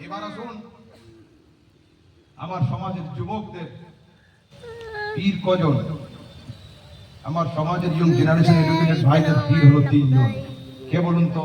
এবার আসুন আমার সমাজের যুবকদের পীর কজন। আমার সমাজের ইয়ং জেনারেশন এডুকেটেড ভাইদের পীর হলো তিনজন। কে বলুন তো?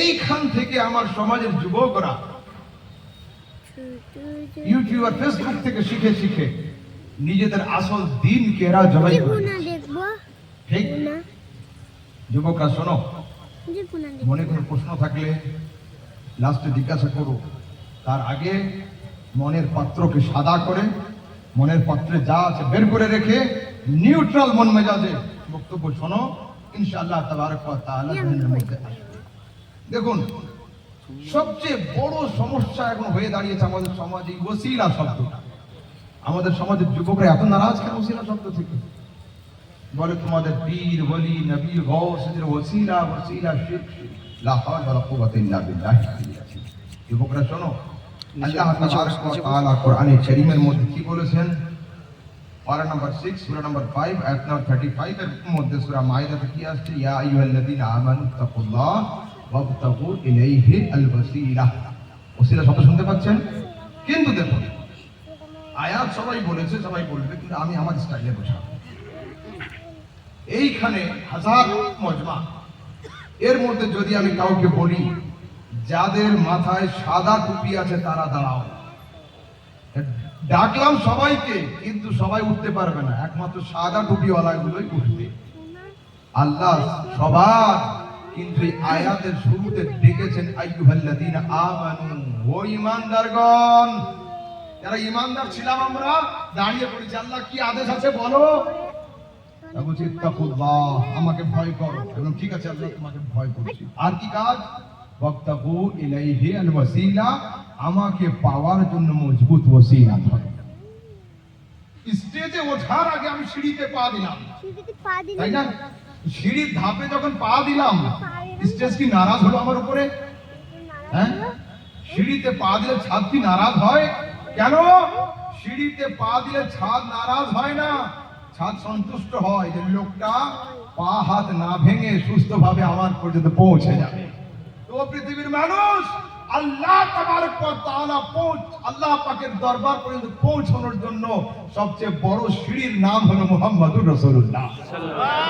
এইখান থেকে আমার সমাজের যুবকরা ইউটিউব আর ফেসবুক থেকে শিখে শিখে নিজেদের আসল দিনকে এরা জবাই করে। ঠিক যুবকরা শোনো, মনে কোনো প্রশ্ন থাকলে লাস্টে জিজ্ঞাসা করো, তার আগে মনের পাত্রকে সাদা করে মনের পাত্রে যা আছে বের করে রেখে নিউট্রাল মন মেজাজে বক্তব্য শোনো, ইনশাআল্লাহ তাবারক ওয়া তাআলা দিনের মধ্যে আসবে। দেখুন, সবচেয়ে বড় সমস্যা এখন হয়ে দাঁড়িয়েছে আমাদের সমাজে ওসিলা শব্দটা। আমাদের সমাজের যুবকরা এত নারাজ কেন ওসিলা শব্দ থেকে? বলে তোমাদের পীর ওলি নবী গৌস এদের ওসিলা ওসিলা শিরক, লা হাওলা ওয়ালা কুওয়াতা ইল্লা বিল্লাহ। যুবকরা শোনো, আল্লাহ তাবারক ওয়া তাআলা কোরআনে কারীমের মধ্যে কি বলেছেন? পারা নাম্বার 6 সূরা নাম্বার 5 আয়াত নাম্বার 35 এর মধ্যে সূরা মাইদাতে কি আসছে? ইয়া আইয়ুহাল্লাযীনা আমানু তাকুল্লাহ ওয়াবতাগু ইলাইহি আল ওয়াসিলা। ওসিলা শব্দ শুনতে পাচ্ছেন? কিন্তু দেখুন, আয়াত সবাই বলেছে, সবাই বলবে, কিন্তু আমি আমার স্টাইলে বোঝাবো। এইখানে হাজার মজমা, এর মধ্যে যদি আমি কাউকে বলি যাদের মাথায় সাদা টুপি আছে তারা দাঁড়াও, ডাকলাম সবাইকে, কিন্তু সবাই উঠতে পারবে না, একমাত্র সাদা টুপিওয়ালা গুলোই উঠবে। আল্লাহ সবার কিন্তু এই আয়াতের শুরুতে ডেকেছেন আইয়ুহাল্লাযীনা আমানু, ও ঈমানদারগণ। যারা ঈমানদার ছিলাম আমরা দাঁড়িয়ে পড়েছি, আল্লাহ কি আদেশ আছে বলো? বলছি তাকুল্লাহ, আমাকে ভয় করো। এবং ঠিক আছে আল্লাহ তোমাকে ভয় করছি। আর কি কাজ? ওয়াবতাগু ইলাইহি আল ওয়াসিলা, আমাকে পাওয়ার জন্য মজবুত ওসিলা ধরো। স্টেজে ওঠার আগে আমি সিঁড়িতে পা দিলাম, তাই না? সিঁড়ির ধাপে যখন পা দিলাম, স্টেজ কি নারাজ হলো আমার উপরে? হ্যাঁ, সিঁড়িতে পা দিলে ছাদ কি নারাজ হয়? কেন? সিঁড়িতে পা দিলে ছাদ নারাজ হয় না, ছাদ সন্তুষ্ট হয় যে লোকটা পা হাত না ভেঙে সুস্থভাবে আমার পর্যন্ত পৌঁছে যাবে। তো পৃথিবীর মানুষ আল্লাহ তাবারক ওয়া তাআলা আল্লাহ পাকের দরবার পর্যন্ত পৌঁছানোর জন্য সবচেয়ে বড় সিঁড়ির নাম হলো মুহাম্মদুর রাসূলুল্লাহ।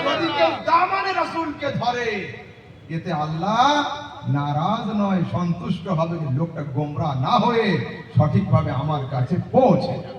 যদি কেউ দামানে রাসূলকে ধরে, এতে আল্লাহ নারাজ নয়, সন্তুষ্ট হবে যে লোকটা গোমরাহ না হয়ে সঠিকভাবে আমার কাছে পৌঁছে যাবে।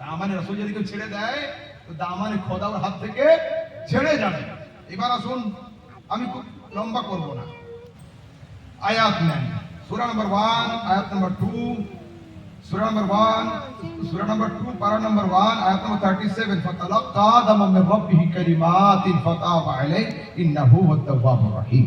দামানে রাসূল যদি কেউ ছেড়ে দেয়, তো দামানে খোদার হাত থেকে ছেড়ে যাবে। এবার আসুন, আমি খুব লম্বা করব না, আয়াত নেন। সূরা নাম্বার 1 আয়াত নাম্বার 2, সূরা নাম্বার 1 সূরা নাম্বার 2 পারা নাম্বার 1 আয়াত নাম্বার 37। ফাতালাক্কা আদম মিন রাব্বিহি কালিমাতিন ফাতাবা আলাইহি ইন্নাহু হুয়াত তাওয়াবুর রহিম।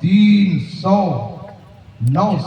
309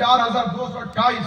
4228,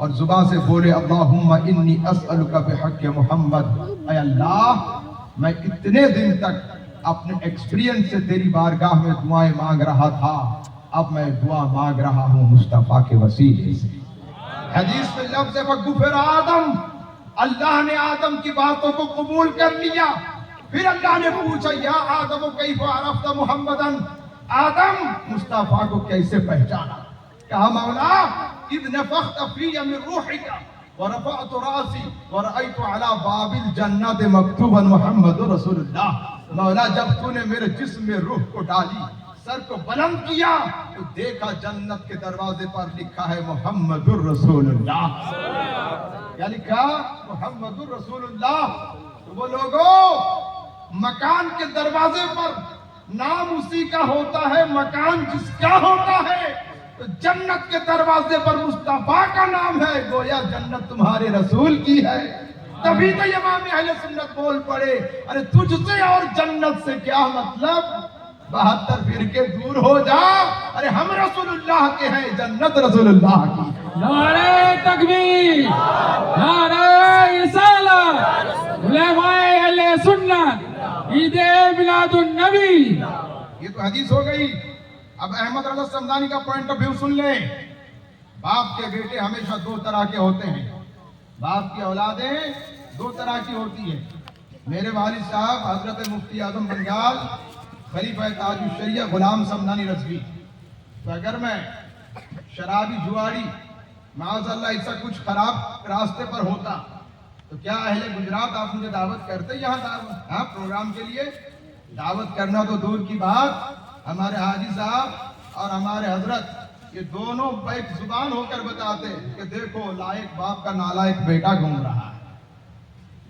اور زبان سے بولے اللہم انی اسألک بحق محمد، اے اللہ میں اتنے دن تک اپنے ایکسپیرینس سے تیری بارگاہ میں دعائیں مانگ رہا تھا، اب میں دعا مانگ رہا ہوں مصطفیٰ کے وسیلے سے۔ حدیث میں لفظ ہے فغفر آدم، اللہ نے آدم کی باتوں کو قبول کر لیا۔ پھر اللہ نے پوچھا یا آدم کیف عرفت محمدن، آدم مصطفیٰ کو کیسے پہچانا؟ کہا مولا اذ نفخت فی من روحک ورفعت راسی ورأیت علی باب الجنت مکتوبا محمد رسول اللہ۔ مولا جب تو نے میرے جسم میں روح کو ڈالی، سر کو بلند کیا تو دیکھا جنت کے دروازے پر لکھا ہے محمد الرسول اللہ۔ کیا لکھا؟ محمد الرسول اللہ۔ تو وہ لوگوں، مکان کے دروازے پر نام اسی کا ہوتا ہے، مکان جس کا ہوتا ہے، تو جنت کے دروازے پر مصطفیٰ کا نام ہے، گویا جنت تمہارے رسول کی ہے۔ تبھی تو امام اہل سنت بول پڑے ارے تجھ سے اور جنت سے کیا مطلب، 72 فرقے دور ہو جا، ارے ہم رسول اللہ کے ہیں، جنت رسول اللہ کی۔ نعرہ تکبیر، نعرہ رسالت، علماء اہل سنت، عید میلاد النبی۔ یہ تو حدیث ہو گئی۔ اب احمد رضا سمدانی کا پوائنٹ آف ویو سن لیں۔ باپ کے بیٹے ہمیشہ دو طرح کے ہوتے ہیں، باپ کی اولادیں دو طرح کی ہوتی ہیں۔ میرے والد صاحب حضرت مفتی اعظم بنگال خلیفہ تاج الشریعہ غلام سمدانی رضوی، تو اگر میں شرابی جواری معاذ اللہ ایسا کچھ خراب راستے پر ہوتا تو کیا اہل گجرات آپ مجھے دعوت کرتے یہاں پروگرام کے لیے؟ دعوت کرنا تو دور کی بات، ہمارے حاجی صاحب اور ہمارے حضرت یہ دونوں بیک زبان ہو کر بتاتے کہ دیکھو لائق باپ کا نالائق بیٹا گھوم رہا ہے۔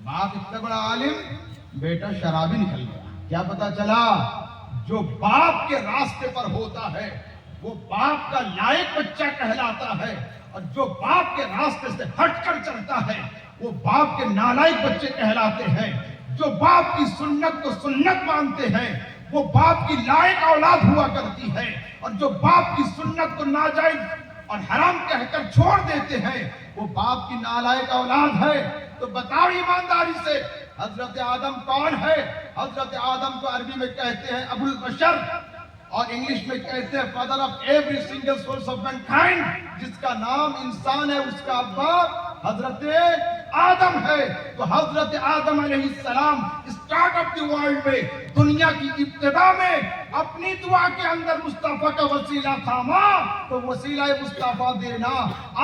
باپ اتنا بڑا عالم، بیٹا شرابی نکل گیا۔ کیا پتا چلا؟ جو باپ کے راستے پر ہوتا ہے وہ باپ کا لائق بچہ کہلاتا ہے، اور جو باپ کے راستے سے ہٹ کر چلتا ہے وہ باپ کے نالائق بچے کہلاتے ہیں۔ جو باپ کی سنت کو سنت مانتے ہیں وہ باپ کی لائق اولاد ہوا کرتی ہے، اور جو باپ کی سنت کو ناجائز اور حرام کہہ کر چھوڑ دیتے ہیں وہ باپ کی نالائق اولاد ہے۔ تو بتاؤ ایمانداری سے حضرت آدم کون ہے؟ حضرت آدم کو عربی میں کہتے ہیں ابو البشر، اور انگلش میں کہتے ہیں father of every single source of mankind. جس کا نام انسان ہے اس کا ابا حضرت آدم ہے۔ تو حضرت آدم علیہ السلام اسٹارٹ آف دی ورلڈ میں، دنیا کی ابتدا میں اپنی دعا کے اندر مصطفیٰ کا وسیلہ تھاما، تو وسیلہ مصطفیٰ دینا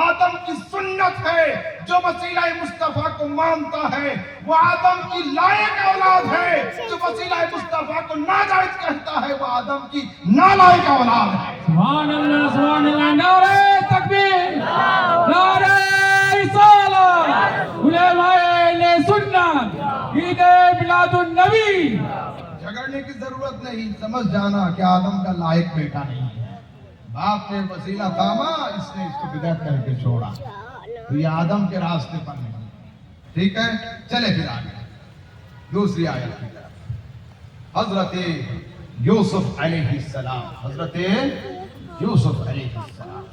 آدم کی سنت ہے۔ جو وسیلہ مصطفیٰ کو مانتا ہے وہ آدم کی لائق اولاد ہے، جو وسیلہ مصطفیٰ کو ناجائز کہتا ہے وہ آدم کی نالائق اولاد ہے۔ سبحان اللہ، سبحان اللہ، نعرہ تکبیر، نعرہ رسالت، علماء اہل سنت، عید میلاد النبی۔ جھگڑنے کی ضرورت نہیں، سمجھ جانا کہ آدم کا لائق بیٹا نہیں ہے، باپ نے وسیلہ تھاما، اس نے اس کو بدعت کر کے چھوڑا، تو یہ آدم کے راستے پر نہیں۔ ٹھیک ہے، چلے پھر آگے دوسری آیت کی طرف۔ حضرت یوسف علیہ السلام، حضرت یوسف علیہ السلام